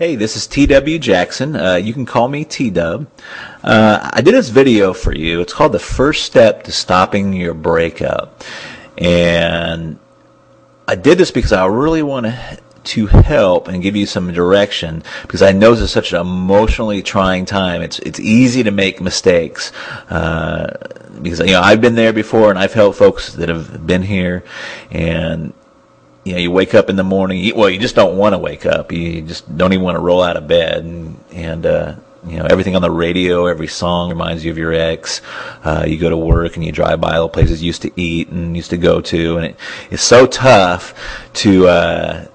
Hey, this is TW Jackson. You can call me T-Dub. I did this video for you. It's called The First Step to Stopping Your Breakup. And I did this because I really want to help and give you some direction, because I know this is such an emotionally trying time. It's easy to make mistakes, because I've been there before, and I've helped folks that have been here. And you wake up in the morning. You just don't want to wake up. You just don't even want to roll out of bed. And everything on the radio, every song reminds you of your ex. You go to work and you drive by all the places you used to eat and used to go to, and it's so tough to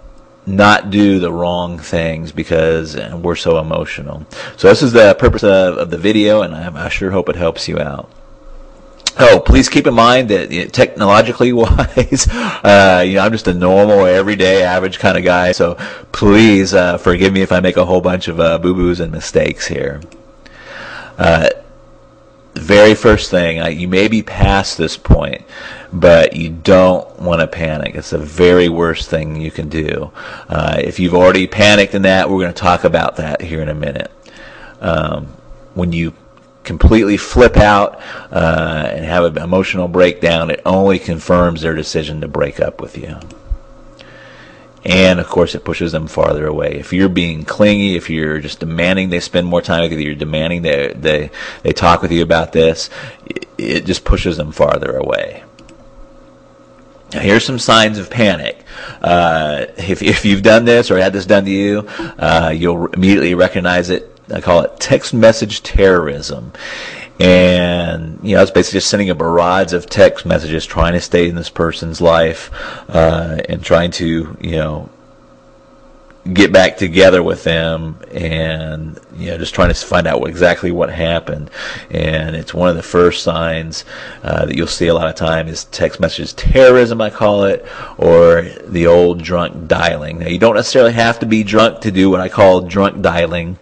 not do the wrong things because we're so emotional. So this is the purpose of the video, and I sure hope it helps you out. Oh, please keep in mind that technologically wise, I'm just a normal, everyday, average kind of guy. So please forgive me if I make a whole bunch of boo-boos and mistakes here. The very first thing, you may be past this point, but you don't want to panic. It's the very worst thing you can do. If you've already panicked in that, we're going to talk about that here in a minute. When you completely flip out and have an emotional breakdown, it only confirms their decision to break up with you. And of course, it pushes them farther away. If you're being clingy, if you're just demanding they spend more time with you, you're demanding they talk with you about this, it just pushes them farther away. Now, here's some signs of panic. If you've done this or had this done to you, you'll immediately recognize it. I call it text message terrorism. And it's basically just sending a barrage of text messages trying to stay in this person's life, and trying to get back together with them, and just trying to find out exactly what happened. And it's one of the first signs that you'll see a lot of time is text message terrorism, I call it, or the old drunk dialing. Now, you don't necessarily have to be drunk to do what I call drunk dialing.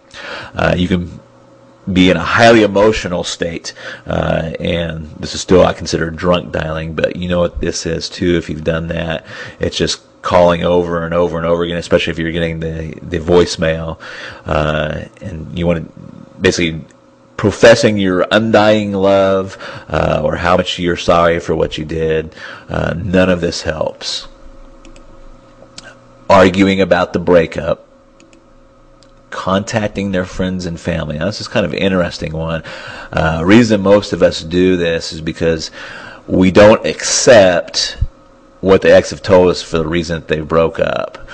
You can be in a highly emotional state, and this is still, I consider, drunk dialing, but you know what this is too if you've done that. It's just calling over and over and over again, especially if you're getting the voicemail, and you want to basically professing your undying love, or how much you're sorry for what you did. None of this helps. Arguing about the breakup. Contacting their friends and family. Now, this is kind of an interesting one. Reason most of us do this is because we don't accept what the ex have told us for the reason that they broke up.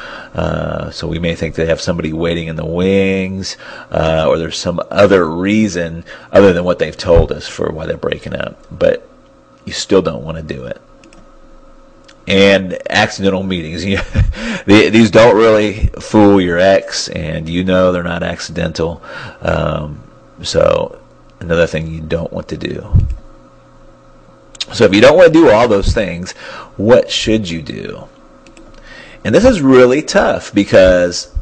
So we may think they have somebody waiting in the wings, or there's some other reason other than what they've told us for why they're breaking up. But you still don't want to do it. And accidental meetings. These don't really fool your ex, and they're not accidental. So another thing you don't want to do. So if you don't want to do all those things, what should you do? And this is really tough because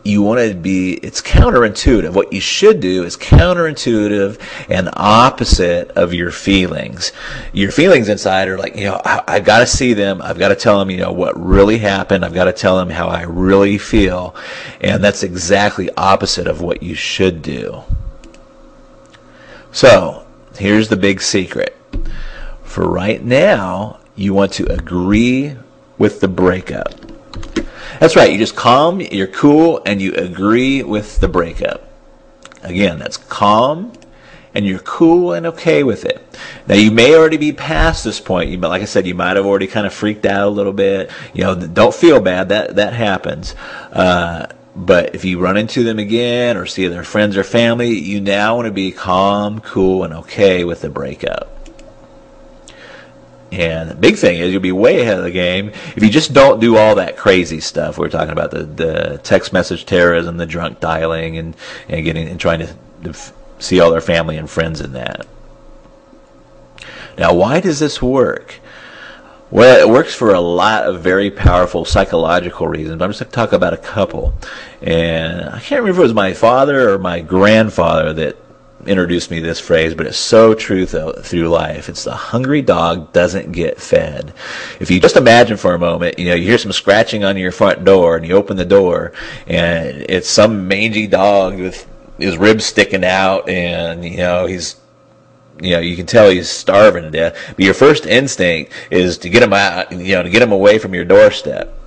you want to it's counterintuitive. What you should do is counterintuitive and opposite of your feelings. Your feelings inside are like, I've got to see them. I've got to tell them, what really happened. I've got to tell them how I really feel. And that's exactly opposite of what you should do. So, here's the big secret. For right now, you want to agree with the breakup. That's right, you just calm, you're cool, and you agree with the breakup. Again, that's calm, and you're cool and okay with it. Now, you may already be past this point. Like I said, you might have already kind of freaked out a little bit. Don't feel bad, that happens. But if you run into them again or see their friends or family, you now want to be calm, cool, and okay with the breakup. And the big thing is you'll be way ahead of the game if you just don't do all that crazy stuff. We're talking about the text message terrorism, the drunk dialing, and trying to see all their family and friends in that. Now, why does this work? Well, it works for a lot of very powerful psychological reasons. I'm just going to talk about a couple. And I can't remember if it was my father or my grandfather that introduced me to this phrase, but it's so true through life. It's the hungry dog doesn't get fed. If you just imagine for a moment, you hear some scratching on your front door, and you open the door, and it's some mangy dog with his ribs sticking out, and he's you can tell he's starving to death. But your first instinct is to get him out, to get him away from your doorstep.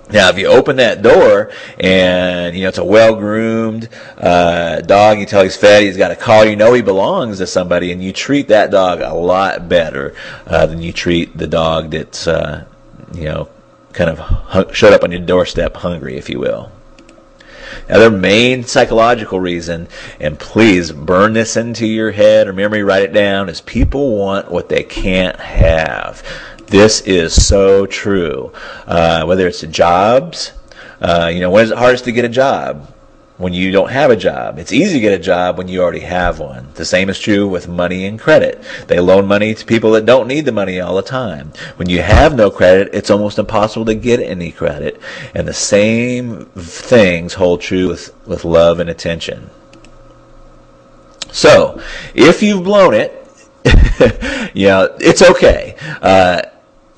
Now, if you open that door and, it's a well-groomed dog, you tell he's fed, he's got a collar, he belongs to somebody, and you treat that dog a lot better than you treat the dog that's, kind of showed up on your doorstep hungry, if you will. Now, their main psychological reason, and please burn this into your head or memory, write it down, is people want what they can't have. This is so true. Whether it's jobs, when is it hardest to get a job? When you don't have a job. It's easy to get a job when you already have one. The same is true with money and credit. They loan money to people that don't need the money all the time. When you have no credit, it's almost impossible to get any credit. And the same things hold true with love and attention. So, if you've blown it, it's okay.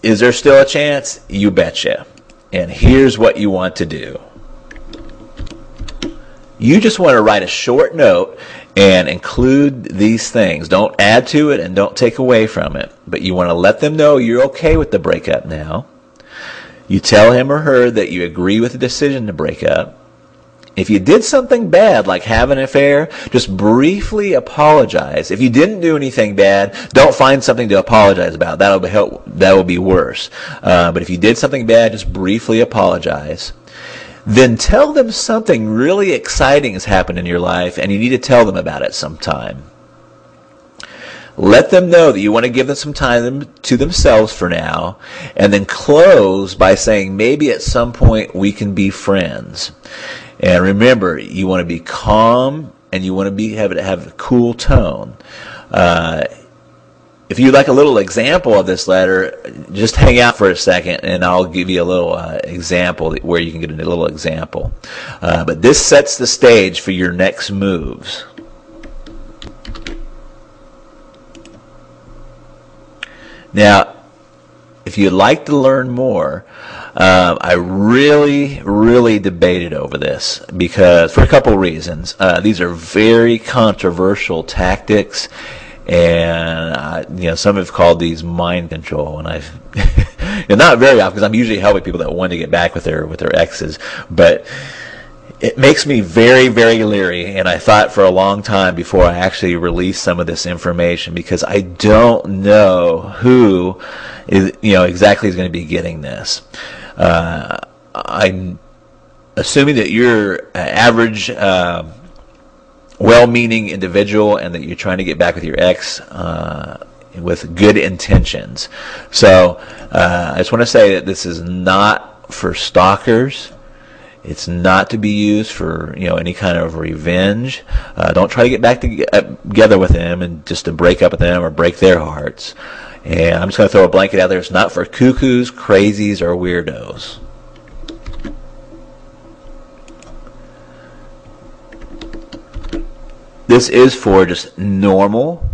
Is there still a chance? You betcha. And here's what you want to do. You just want to write a short note and include these things. Don't add to it and don't take away from it. But you want to let them know you're okay with the breakup now. You tell him or her that you agree with the decision to break up. If you did something bad, like have an affair, just briefly apologize. If you didn't do anything bad, don't find something to apologize about. That'll be worse. But if you did something bad, just briefly apologize. Then tell them something really exciting has happened in your life, and you need to tell them about it sometime. Let them know that you want to give them some time to themselves for now, and then close by saying, maybe at some point we can be friends. And remember, you want to be calm, and you want to have a cool tone. If you'd like a little example of this letter, just hang out for a second, and I'll give you a little example where you can get a little example. But this sets the stage for your next moves. Now, if you'd like to learn more, I really debated over this because for a couple of reasons. These are very controversial tactics, and some have called these mind control, and I've not very often because I'm usually helping people that want to get back with their exes, but it makes me very leery, and I thought for a long time before I actually released some of this information because I don't know who is exactly is going to be getting this. I'm assuming that you're an average, well-meaning individual and that you're trying to get back with your ex with good intentions. So I just want to say that this is not for stalkers. It's not to be used for any kind of revenge. Don't try to get back together with them and just to break up with them or break their hearts. And I'm just going to throw a blanket out there. It's not for cuckoos, crazies, or weirdos. This is for just normal,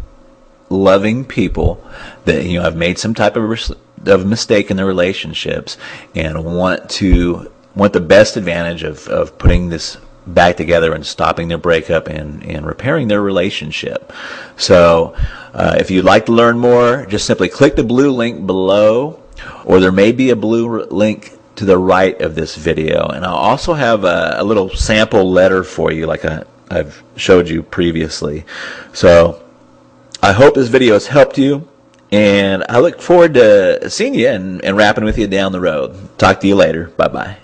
loving people that have made some type of mistake in their relationships and want the best advantage of putting this back together and stopping their breakup and repairing their relationship. So if you'd like to learn more, just simply click the blue link below, or there may be a blue link to the right of this video. And I'll also have a little sample letter for you like I've showed you previously. So I hope this video has helped you, and I look forward to seeing you and rapping with you down the road. Talk to you later. Bye-bye.